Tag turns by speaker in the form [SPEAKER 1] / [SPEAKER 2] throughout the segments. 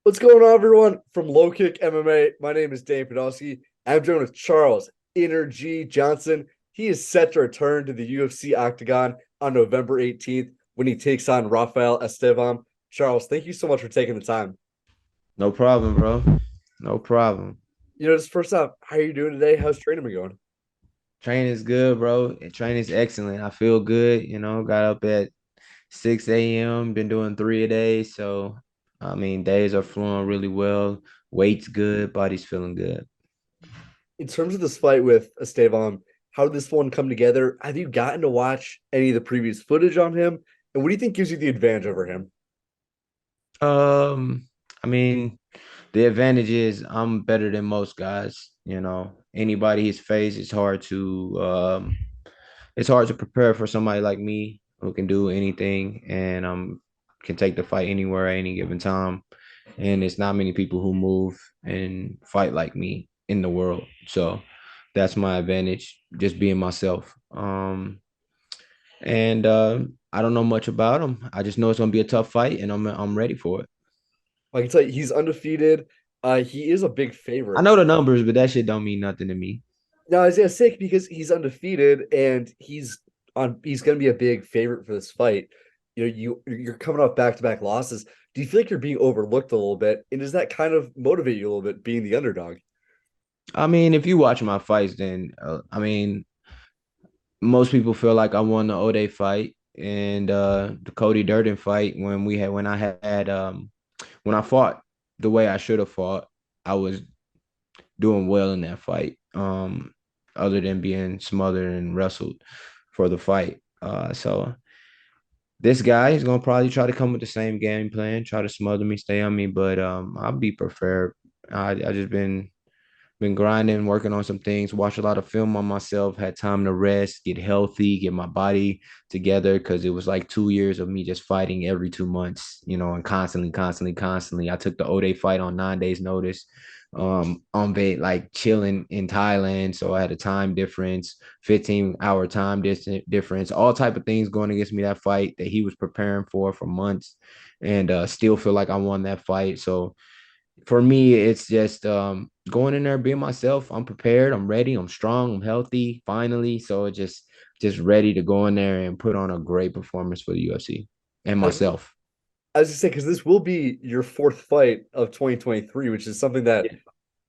[SPEAKER 1] What's going on, everyone? From LowKick MMA, my name is Dane Podolsky. I'm joined with Charles Energy Johnson. He is set to return to the UFC Octagon on November 18th when he takes on Rafael Estevam. Charles, thank you so much for taking the time.
[SPEAKER 2] No problem, bro. No problem.
[SPEAKER 1] Just first off, how are you doing today? How's training been going?
[SPEAKER 2] Training is good, bro. And training is excellent. I feel good. Got up at 6 a.m., been doing three a day. So, days are flowing really well. Weight's good. Body's feeling good.
[SPEAKER 1] In terms of this fight with Estevam, how did this one come together? Have you gotten to watch any of the previous footage on him? And what do you think gives you the advantage over him?
[SPEAKER 2] Um, I mean, the advantage is I'm better than most guys. Anybody he's faced, it's hard to prepare for somebody like me who can do anything and can take the fight anywhere at any given time. And it's not many people who move and fight like me in the world. So that's my advantage, just being myself. And I don't know much about him. I just know it's gonna be a tough fight, and I'm ready for it.
[SPEAKER 1] I can tell you, he's undefeated. He is a big
[SPEAKER 2] I
[SPEAKER 1] favorite.
[SPEAKER 2] know the numbers, but that shit don't mean nothing to me.
[SPEAKER 1] No, Isaiah sick because he's undefeated and he's gonna be a big favorite for this fight. You're coming off back-to-back losses. Do you feel like you're being overlooked a little bit? And does that kind of motivate you a little bit being the underdog?
[SPEAKER 2] If you watch my fights, then most people feel like I won the Ode fight and the Cody Durden fight when I fought the way I should have fought. I was doing well in that fight. Other than being smothered and wrestled for the fight. So this guy is gonna probably try to come with the same game plan, try to smother me, stay on me, but I'll be prepared. I just been grinding, working on some things, watched a lot of film on myself, had time to rest, get healthy, get my body together because it was like 2 years of me just fighting every 2 months, and constantly. I took the Ode fight on 9 days notice. On bed, like chilling in Thailand. So I had a time difference, 15-hour time difference, all type of things going against me that fight that he was preparing for months and still feel like I won that fight. So for me, it's just going in there, being myself. I'm prepared. I'm ready. I'm strong. I'm healthy. Finally, so it just ready to go in there and put on a great performance for the UFC and
[SPEAKER 1] I was
[SPEAKER 2] myself.
[SPEAKER 1] I was just saying because this will be your fourth fight of 2023, which is something that
[SPEAKER 2] Yeah.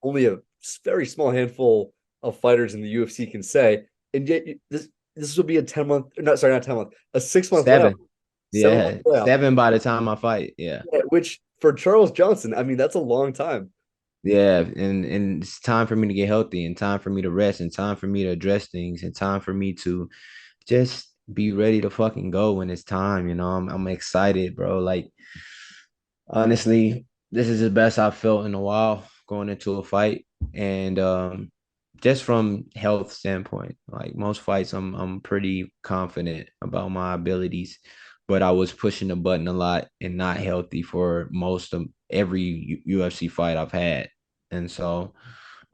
[SPEAKER 1] only a very small handful of fighters in the UFC can say. And yet this will be a 10-month, not sorry, not 10-month, a 6-month layoff,
[SPEAKER 2] Seven,
[SPEAKER 1] 7-month
[SPEAKER 2] yeah,
[SPEAKER 1] layoff.
[SPEAKER 2] seven by the time I fight. Yeah,
[SPEAKER 1] Yeah, which for Charles Johnson, I mean, that's a long time.
[SPEAKER 2] yeah, and it's time for me to get healthy, and time for me to rest, and time for me to address things, and time for me to just be ready to fucking go when it's time. I'm excited, bro. Like honestly, this is the best I've felt in a while going into a fight. And just from health standpoint, like most fights, I'm pretty confident about my abilities. But I was pushing the button a lot and not healthy for most of every UFC fight I've had. And so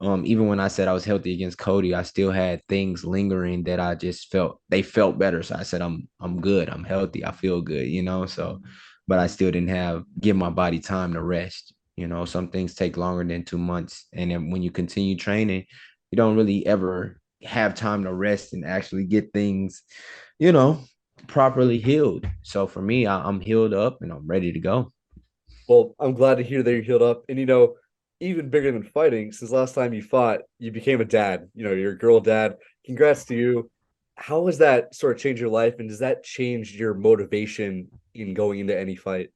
[SPEAKER 2] even when I said I was healthy against Cody, I still had things lingering that I just felt they felt better. So I said I'm good, I'm healthy, I feel good. So but I still didn't give my body time to rest. Some things take longer than 2 months. And then when you continue training, you don't really ever have time to rest and actually get things, you know, properly healed. So for me, I'm healed up and I'm ready to go.
[SPEAKER 1] Well, I'm glad to hear that you're healed up. And even bigger than fighting, since last time you fought, you became a dad. You're a girl dad. Congrats to you. How has that sort of changed your life? And does that change your motivation in going into any fight?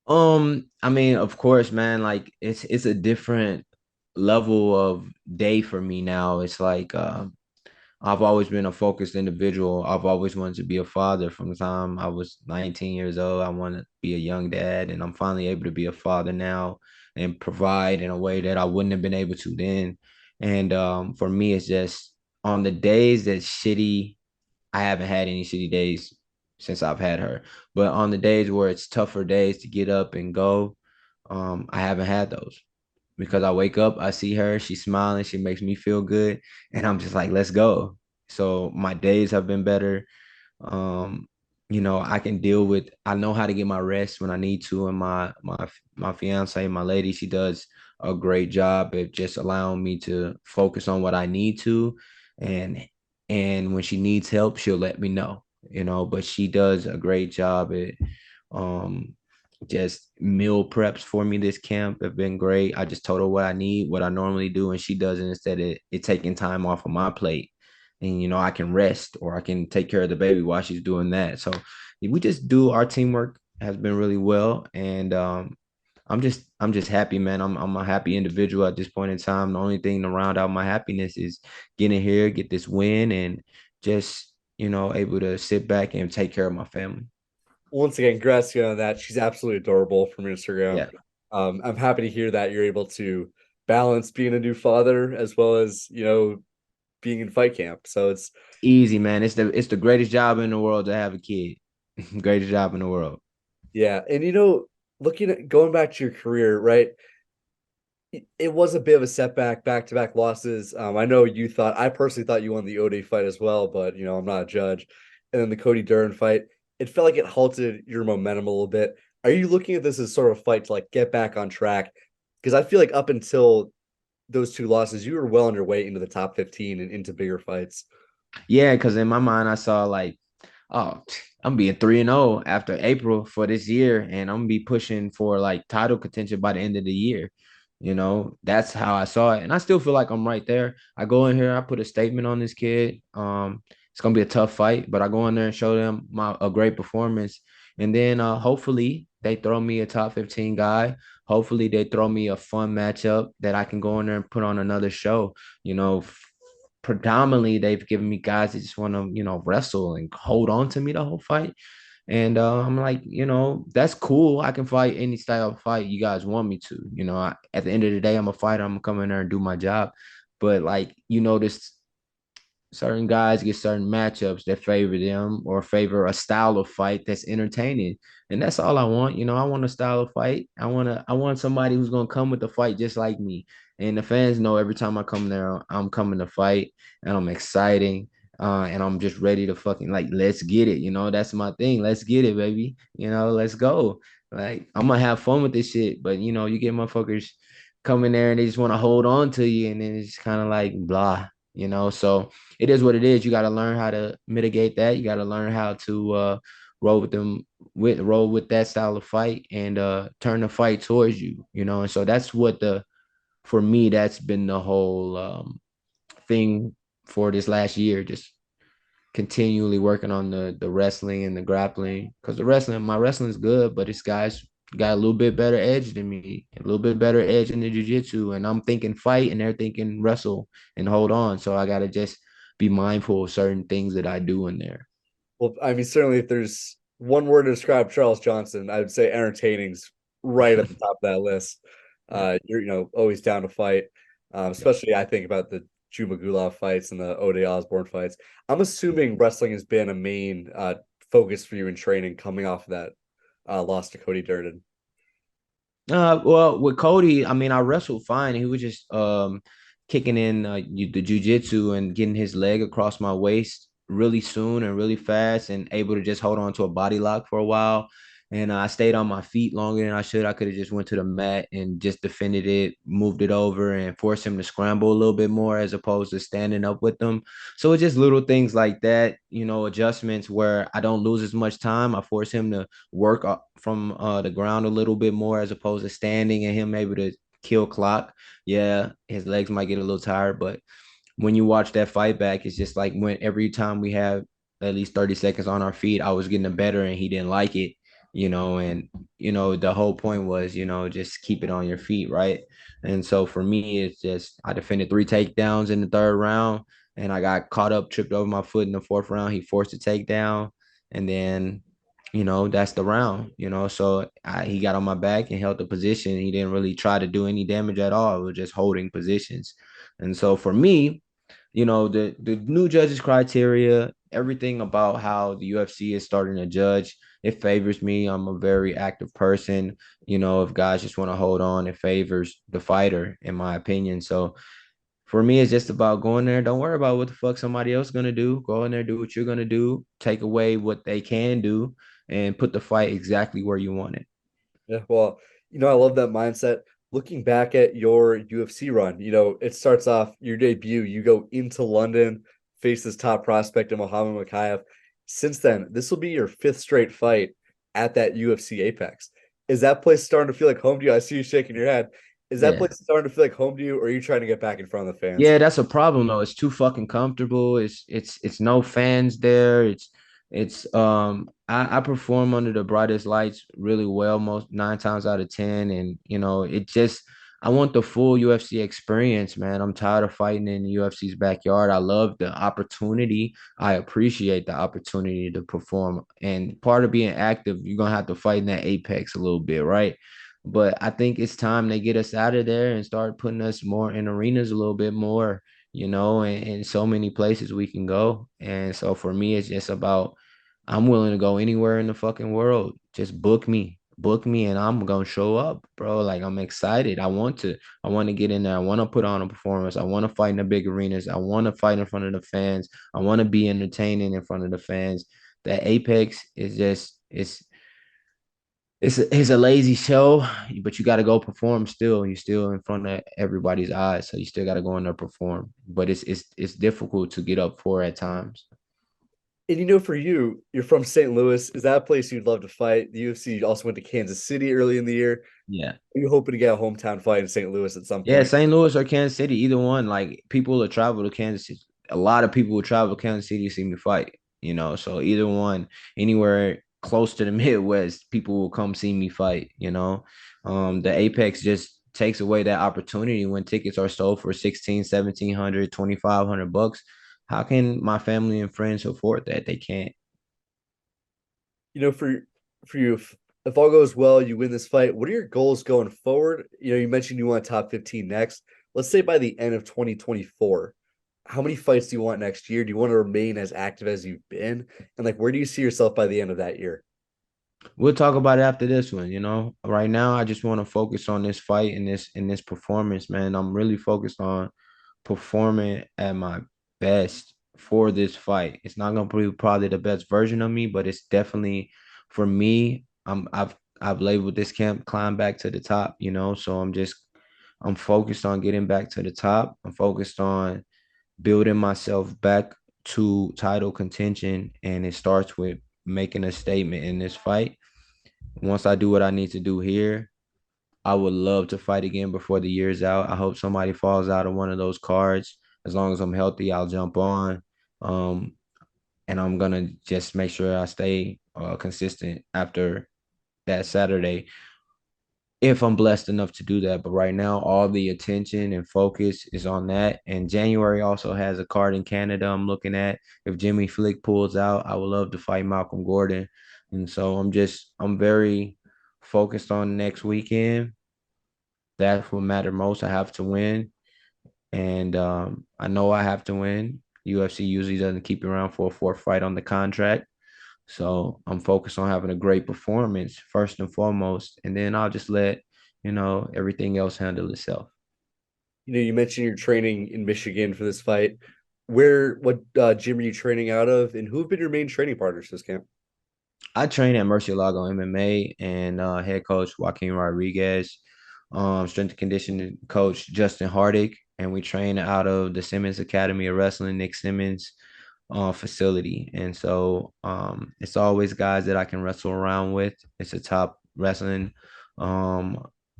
[SPEAKER 2] Of course, man, like it's a different level of day for me now. It's like I've always been a focused individual. I've always wanted to be a father from the time I was 19 years old. I want to be a young dad, and I'm finally able to be a father now and provide in a way that I wouldn't have been able to then. And for me, it's just on the days that shitty, I haven't had any shitty days since I've had her. But on the days where it's tougher days to get up and go, I haven't had those because I wake up, I see her, she's smiling, she makes me feel good, and I'm just like, let's go. So my days have been better. Um, I can deal with. I know how to get my rest when I need to, and my fiance, my lady, she does a great job at just allowing me to focus on what I need to, and and when she needs help, she'll let me know. But she does a great job at um just meal preps for me. This camp have been great. I just told her what I need, what I normally do, and she does it instead of it taking time off of my plate. And I can rest or I can take care of the baby while she's doing that. So we just do our teamwork has been really well, and I'm just happy, man. I'm a happy individual at this point in time. The only thing to round out my happiness is getting here, get this win, and just able to sit back and take care of my family.
[SPEAKER 1] Once again, congrats to you on that. She's absolutely adorable from Instagram.
[SPEAKER 2] Yeah,
[SPEAKER 1] I'm happy to hear that you're able to balance being a new father as well as, being in fight camp. So it's
[SPEAKER 2] easy, man. It's the greatest job in the world to have a kid. Greatest job in the world.
[SPEAKER 1] yeah. And looking at going back to your career, right? It was a bit of a setback, back-to-back losses. I know I personally thought you won the Ode fight as well, but I'm not a judge. And then the Cody Durden fight, it felt like it halted your momentum a little bit. Are you looking at this as sort of a fight to like get back on track? Because I feel like up until those two losses, you were well underway into the top 15 and into bigger fights.
[SPEAKER 2] Yeah, because in my mind I saw like, oh, I'm being 3-0 after April for this year, and I'm gonna be pushing for like title contention by the end of the year. That's how I saw it. And I still feel like I'm right there. I go in here, I put a statement on this kid. It's gonna be a tough fight, but I go in there and show them a great performance. And then hopefully they throw me a top 15 guy. Hopefully they throw me a fun matchup that I can go in there and put on another show. You know, Predominantly they've given me guys that just want to, wrestle and hold on to me the whole fight. And I'm like, that's cool. I can fight any style of fight you guys want me to. At the end of the day, I'm a fighter. I'm gonna come in there and do my job. But like, this certain guys get certain matchups that favor them or favor a style of fight that's entertaining. And that's all I want. I want a style of fight. I want somebody who's gonna come with the fight just like me. And the fans know every time I come there, I'm coming to fight and I'm exciting. And I'm just ready to fucking like, let's get it. That's my thing. Let's get it, baby. Let's go. Like, I'm gonna have fun with this shit. But you get motherfuckers come in there and they just want to hold on to you, and then it's kind of like blah. So it is what it is. You got to learn how to mitigate that. You got to learn how to roll with that style of fight and turn the fight towards you. And so that's what for me, that's been the whole thing for this last year. Just continually working on the wrestling and the grappling, because my wrestling is good, but this guy's got a little bit better edge than me, a little bit better edge in the jiu-jitsu, and I'm thinking fight and they're thinking wrestle and hold on. So I got to just be mindful of certain things that I do in there.
[SPEAKER 1] Well, I mean, certainly if there's one word to describe Charles Johnson, I would say entertaining's right at the top of that list.
[SPEAKER 2] Yeah.
[SPEAKER 1] You're, always down to fight. Especially I think about the Jumagulov fights and the Ode Osborne fights. I'm assuming wrestling has been a main focus for you in training coming off of that loss to Cody Durden.
[SPEAKER 2] Well, with Cody, I mean, I wrestled fine. He was just kicking in the jujitsu and getting his leg across my waist really soon and really fast, and able to just hold on to a body lock for a while. And I stayed on my feet longer than I should. I could have just went to the mat and just defended it, moved it over, and forced him to scramble a little bit more as opposed to standing up with them. So it's just little things like that, adjustments where I don't lose as much time. I force him to work from the ground a little bit more as opposed to standing and him able to kill clock. Yeah, his legs might get a little tired, but when you watch that fight back, it's just like when every time we have at least 30 seconds on our feet, I was getting better and he didn't like it, and the whole point was, just keep it on your feet, right? And so for me, it's just I defended 3 takedowns in the third round, and I got caught up, tripped over my foot in the fourth round. He forced a takedown, and then that's the round. So he got on my back and held the position. He didn't really try to do any damage at all. It was just holding positions. And so for me, the new judges criteria, everything about how the UFC is starting to judge, it favors me. I'm a very active person. If guys just want to hold on, it favors the fighter, in my opinion. So For me, it's just about going there. Don't worry about what the fuck somebody else gonna do. Go in there, do what you're gonna do. Take away what they can do, and put the fight exactly where you want it.
[SPEAKER 1] Yeah, well, I love that mindset. Looking back at your UFC run, it starts off your debut, you go into London, face this top prospect in Muhammad Mokaev. Since then, this will be your fifth straight fight at that UFC Apex. Is that place starting to feel like home to you? I see you shaking your head. Is that
[SPEAKER 2] Yeah.
[SPEAKER 1] place starting to feel like home to you, or are you trying to get back in front of the fans?
[SPEAKER 2] Yeah, that's a problem though. It's too fucking comfortable. It's no fans there. I perform under the brightest lights really well most 9 times out of 10. And it just I want the full UFC experience, man. I'm tired of fighting in the UFC's backyard. I love the opportunity. I appreciate the opportunity to perform. And part of being active, you're gonna have to fight in that apex a little bit, right? But I think it's time they get us out of there and start putting us more in arenas a little bit more, and so many places we can go. And so for me, it's just about I'm willing to go anywhere in the fucking world. Just book me, and I'm gonna show up, bro. Like I'm excited. I want to get in there. I want to put on a performance. I want to fight in the big arenas. I want to fight in front of the fans. I want to be entertaining in front of the fans. That Apex is just it's a lazy show, but you got to go perform still. You're still in front of everybody's eyes, so you still got to go in there perform. But it's difficult to get up for at times.
[SPEAKER 1] And for you, you're from St. Louis. Is that a place you'd love to fight? The UFC also went to Kansas City early in the year.
[SPEAKER 2] Yeah,
[SPEAKER 1] Are you hoping to get a hometown fight in St. Louis at some
[SPEAKER 2] yeah.
[SPEAKER 1] point?
[SPEAKER 2] St. Louis or Kansas City, either one. Like people will travel to Kansas City. A lot of people will travel to Kansas City to see me fight. So either one, anywhere close to the Midwest, people will come see me fight. The Apex just takes away that opportunity when tickets are sold for 16, 1700, 2500 bucks. How can my family and friends afford that? They can't.
[SPEAKER 1] For you, if all goes well, you win this fight. What are your goals going forward? You mentioned you want top 15 next. Let's say by the end of 2024, how many fights do you want next year? Do you want to remain as active as you've been? And where do you see yourself by the end of that year?
[SPEAKER 2] We'll talk about it after this one. Right now I just want to focus on this fight and this performance, man. I'm really focused on performing at my best for this fight. It's not gonna be probably the best version of me, but it's definitely for me. I've labeled this camp climb back to the top, so I'm focused on getting back to the top. I'm focused on building myself back to title contention, and it starts with making a statement in this fight. Once I do what I need to do here, I would love to fight again before the year's out. I hope somebody falls out of one of those cards. As long as I'm healthy, I'll jump on. Um, and I'm gonna just make sure I stay consistent after that Saturday if I'm blessed enough to do that. But right now, all the attention and focus is on that. And January also has a card in Canada I'm looking at. If Jimmy Flick pulls out, I would love to fight Malcolm Gordon. And so I'm very focused on next weekend. That's what matter most. I have to win. And I know I have to win. UFC usually doesn't keep you around for a fourth fight on the contract. So I'm focused on having a great performance first and foremost. And then I'll just let, everything else handle itself.
[SPEAKER 1] You mentioned you're training in Michigan for this fight. What gym are you training out of, and who have been your main training partners this camp?
[SPEAKER 2] I train at Murcielago MMA and head coach Joaquin Rodriguez, strength and conditioning coach Justin Hardick, and we train out of the Simmons Academy of Wrestling, Nick Simmons facility. And so it's always guys that I can wrestle around with. It's a top wrestling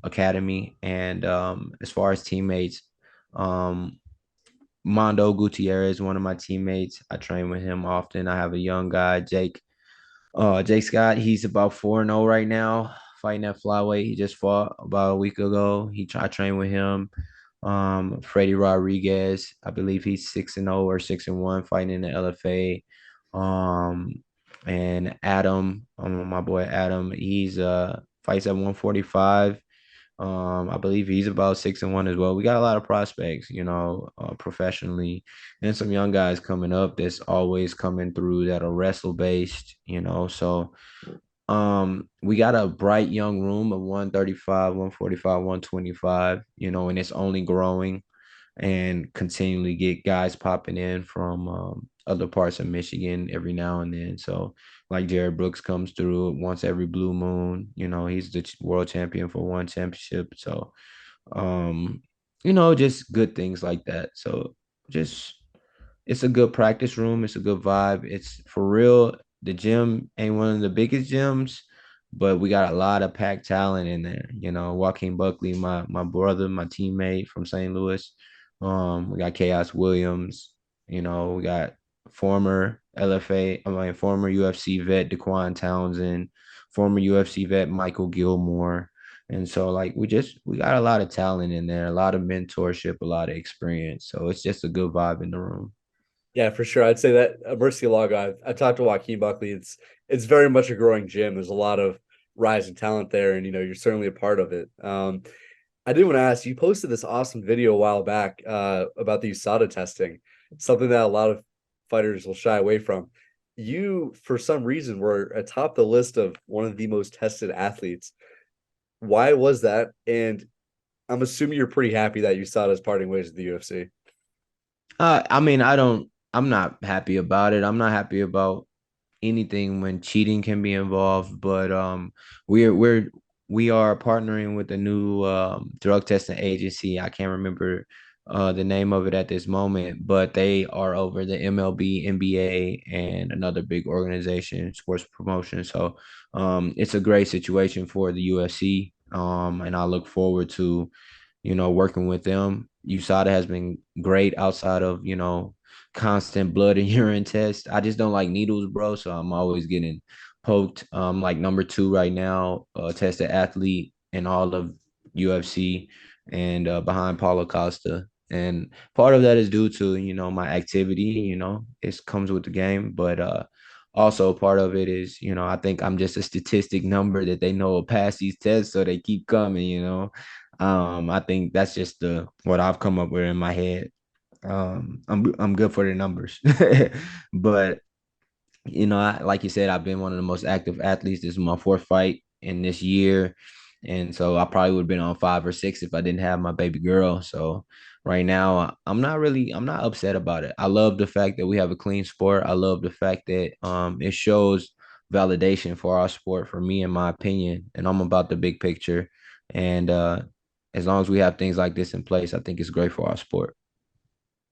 [SPEAKER 2] academy. And as far as teammates, um, Mondo Gutierrez, one of my teammates, I train with him often. I have a young guy, Jake Scott. He's about 4-0 right now, fighting at flyweight. He just fought about a week ago. I trained with him. Freddie Rodriguez, I believe he's 6-0 or 6-1, fighting in the LFA. Um, and Adam, my boy Adam, he's fights at 145. I believe he's about 6-1 as well. We got a lot of prospects, professionally, and some young guys coming up that's always coming through that are wrestle based, So we got a bright young room of 135, 145, 125, and it's only growing. and continually get guys popping in from other parts of Michigan every now and then. So like Jared Brooks comes through once every blue moon. He's the world champion for one championship. So um, just good things like that. So just it's a good practice room. It's a good vibe. It's for real. The gym ain't one of the biggest gyms, but we got a lot of packed talent in there. Joaquin Buckley, my brother, my teammate from St. Louis. We got Chaos Williams. We got former LFA, former UFC vet Daquan Townsend, former UFC vet Michael Gilmore. And so like we got a lot of talent in there, a lot of mentorship, a lot of experience. So it's just a good vibe in the room.
[SPEAKER 1] Yeah, for sure. I'd say that Murcielago, I've talked to Joaquin Buckley. It's very much a growing gym. There's a lot of rising talent there, and you're certainly a part of it. I did want to ask, you posted this awesome video a while back about the USADA testing, something that a lot of fighters will shy away from. You, for some reason, were atop the list of one of the most tested athletes. Why was that? And I'm assuming you're pretty happy that USADA is parting ways with the UFC.
[SPEAKER 2] I mean, I'm not happy about it. I'm not happy about anything when cheating can be involved, but we are partnering with a new drug testing agency. I can't remember the name of it at this moment, but they are over the MLB, NBA, and another big organization, sports promotion. So it's a great situation for the UFC. And I look forward to working with them. USADA has been great outside of, constant blood and urine tests. I just don't like needles, bro. So I'm always getting poked. Like number two right now, tested athlete in all of UFC and behind Paulo Costa. And part of that is due to, my activity, it comes with the game. But also part of it is, I think I'm just a statistic number that they know will pass these tests. So they keep coming. I think that's just the what I've come up with in my head. I'm good for the numbers, but like you said, I've been one of the most active athletes. This is my fourth fight in this year, and so I probably would have been on 5 or 6 if I didn't have my baby girl. So right now, I'm not upset about it. I love the fact that we have a clean sport. I love the fact that it shows validation for our sport, for me, in my opinion, and I'm about the big picture. And as long as we have things like this in place, I think it's great for our sport.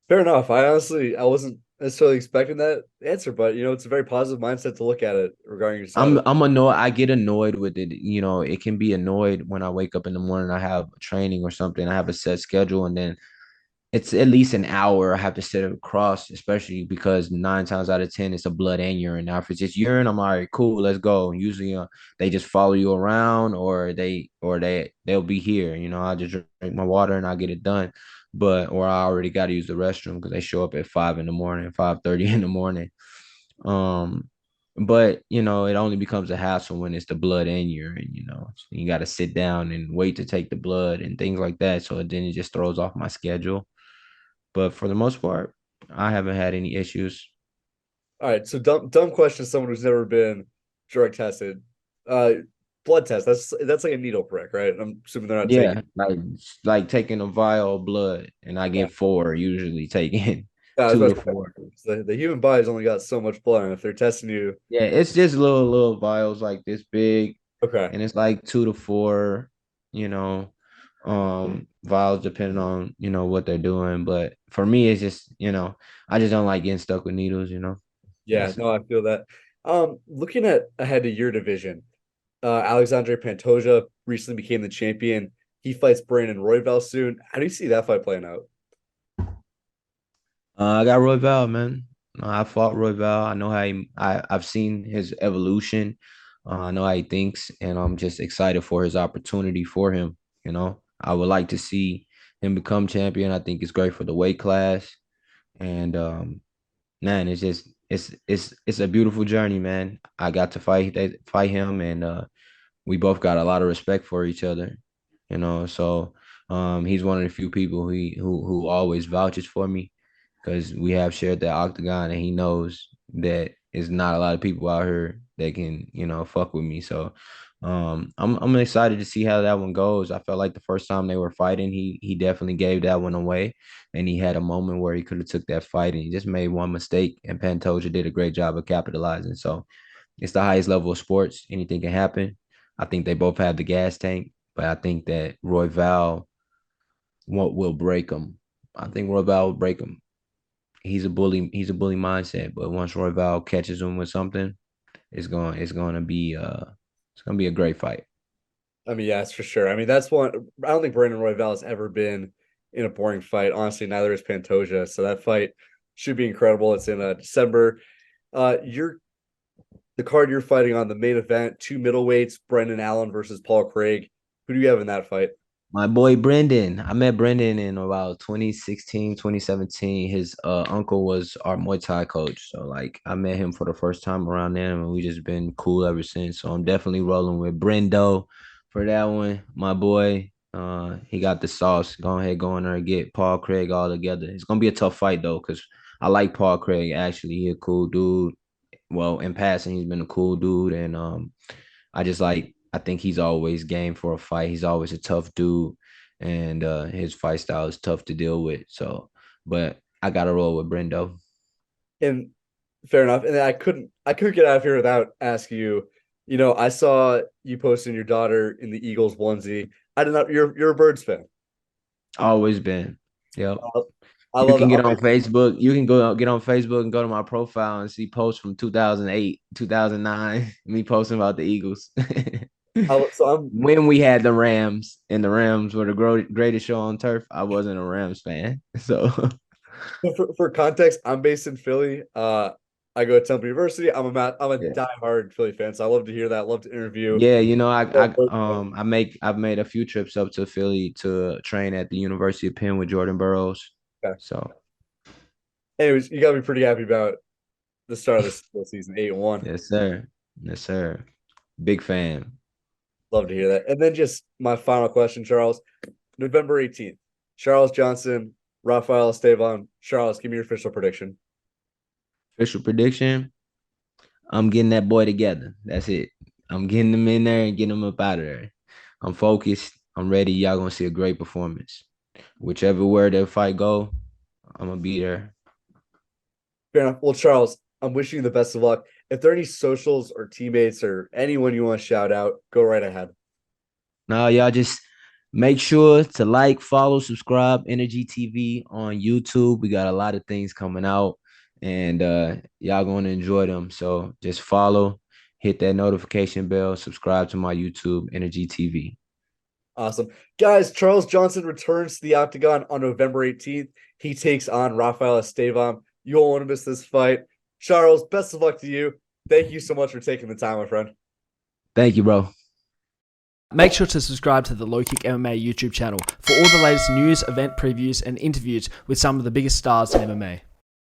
[SPEAKER 1] Fair enough. I wasn't necessarily expecting that answer, but it's a very positive mindset to look at it regarding USADA.
[SPEAKER 2] I'm annoyed. I get annoyed with it. It can be annoyed when I wake up in the morning. I have training or something. I have a set schedule, and then it's at least an hour I have to sit across, especially because 9 times out of 10 it's a blood and urine. Now, if it's just urine, I'm all right, cool, let's go. Usually, they just follow you around, or they'll be here. I just drink my water and I get it done. But or I already got to use the restroom because they show up at 5 in the morning, 5:30 in the morning. Um, but it only becomes a hassle when it's the blood and urine. So you got to sit down and wait to take the blood and things like that. So then it just throws off my schedule. But for the most part, I haven't had any issues.
[SPEAKER 1] All right, so dumb question. Someone who's never been drug tested, uh, blood test. That's like a needle prick, right? I'm assuming they're not taking.
[SPEAKER 2] Yeah, like taking a vial of blood, and I
[SPEAKER 1] Yeah,
[SPEAKER 2] get four usually taking
[SPEAKER 1] I was
[SPEAKER 2] two
[SPEAKER 1] about
[SPEAKER 2] to
[SPEAKER 1] to say,
[SPEAKER 2] four.
[SPEAKER 1] the human body's only got so much blood, and if they're testing you,
[SPEAKER 2] Yeah, it's just little vials like this big,
[SPEAKER 1] okay,
[SPEAKER 2] and it's like 2 to 4, you know, vials depending on what they're doing. But for me, it's just I just don't like getting stuck with needles.
[SPEAKER 1] yeah,
[SPEAKER 2] That's
[SPEAKER 1] no, I feel that. Looking at ahead to your division, Alexandre Pantoja recently became the champion. He fights Brandon Royval soon. How do you see that fight playing out?
[SPEAKER 2] I got Roy Val, man. I fought Roy Val. I know how I've seen his evolution. I know how he thinks, and I'm just excited for his opportunity for him. I would like to see him become champion. I think it's great for the weight class, and man, it's just it's a beautiful journey, man. I got to fight him, and we both got a lot of respect for each other. So he's one of the few people who always vouches for me because we have shared that octagon, and he knows that it's not a lot of people out here that can, fuck with me. So I'm excited to see how that one goes. I felt like the first time they were fighting, he definitely gave that one away, and he had a moment where he could have took that fight, and he just made one mistake. And Pantoja did a great job of capitalizing. So it's the highest level of sports. Anything can happen. I think they both have the gas tank, but I think that Royval will break him. I think Royval will break him. He's a bully. He's a bully mindset. But once Royval catches him with something, it's gonna be a great fight.
[SPEAKER 1] I mean, yeah, that's for sure. I mean, that's one. I don't think Brandon Royval has ever been in a boring fight. Honestly, neither is Pantoja. So that fight should be incredible. It's in December. You're the card you're fighting on the main event, two middleweights, Brendan Allen versus Paul Craig. Who do you have in that fight?
[SPEAKER 2] My boy Brendan. I met Brendan in about 2016, 2017. His uncle was our Muay Thai coach. So like I met him for the first time around then, and we just been cool ever since. So I'm definitely rolling with Brendo for that one. My boy. He got the sauce. Go ahead, go in there and get Paul Craig all together. It's gonna be a tough fight though, because I like Paul Craig actually. He a cool dude. Well, in passing, he's been a cool dude, and I think he's always game for a fight. He's always a tough dude, and his fight style is tough to deal with. So, but I got to roll with Brendo.
[SPEAKER 1] And fair enough. And I couldn't get out of here without asking you. I saw you posting your daughter in the Eagles onesie. I did not. You're a Birds fan.
[SPEAKER 2] Always been. Yep.
[SPEAKER 1] Uh, I
[SPEAKER 2] You
[SPEAKER 1] love
[SPEAKER 2] can
[SPEAKER 1] it.
[SPEAKER 2] get on Facebook. You can go get on Facebook and go to my profile and see posts from 2008, 2009. Me posting about the Eagles.
[SPEAKER 1] So I'm
[SPEAKER 2] When we had the Rams and the Rams were the greatest show on turf, I wasn't a Rams fan. So
[SPEAKER 1] for context. I'm based in Philly. I go to Temple University. I'm a
[SPEAKER 2] yeah.
[SPEAKER 1] diehard Philly fan. So I love to hear that. Love to interview.
[SPEAKER 2] Yeah, I made a few trips up to Philly to train at the University of Penn with Jordan Burroughs.
[SPEAKER 1] Okay.
[SPEAKER 2] So
[SPEAKER 1] Anyways, you gotta be pretty happy about the start of this season, 8-1.
[SPEAKER 2] yes, sir. Yes, sir. Big fan.
[SPEAKER 1] Love to hear that. And then just my final question, Charles. November 18th, Charles Johnson, Rafael Estevam. Charles, give me your official prediction.
[SPEAKER 2] Official prediction. I'm getting that boy together. That's it. I'm getting him in there and getting him up out of there. I'm focused. I'm ready. Y'all gonna see a great performance. Whichever where that fight go, I'm gonna be there.
[SPEAKER 1] Fair enough. Well, Charles, I'm wishing you the best of luck. If there are any socials or teammates or anyone you want to shout out, go right ahead.
[SPEAKER 2] Now, y'all just make sure to like, follow, subscribe, Energy TV on YouTube. We got a lot of things coming out, and y'all going to enjoy them. So just follow, hit that notification bell, subscribe to my YouTube, Energy TV.
[SPEAKER 1] Awesome. Guys, Charles Johnson returns to the Octagon on November 18th. He takes on Rafael Estevam. You won't want to miss this fight. Charles, best of luck to you. Thank you so much for taking the time, my friend.
[SPEAKER 2] Thank you, bro.
[SPEAKER 3] Make sure to subscribe to the LowKick MMA YouTube channel for all the latest news, event previews, and interviews with some of the biggest stars in MMA.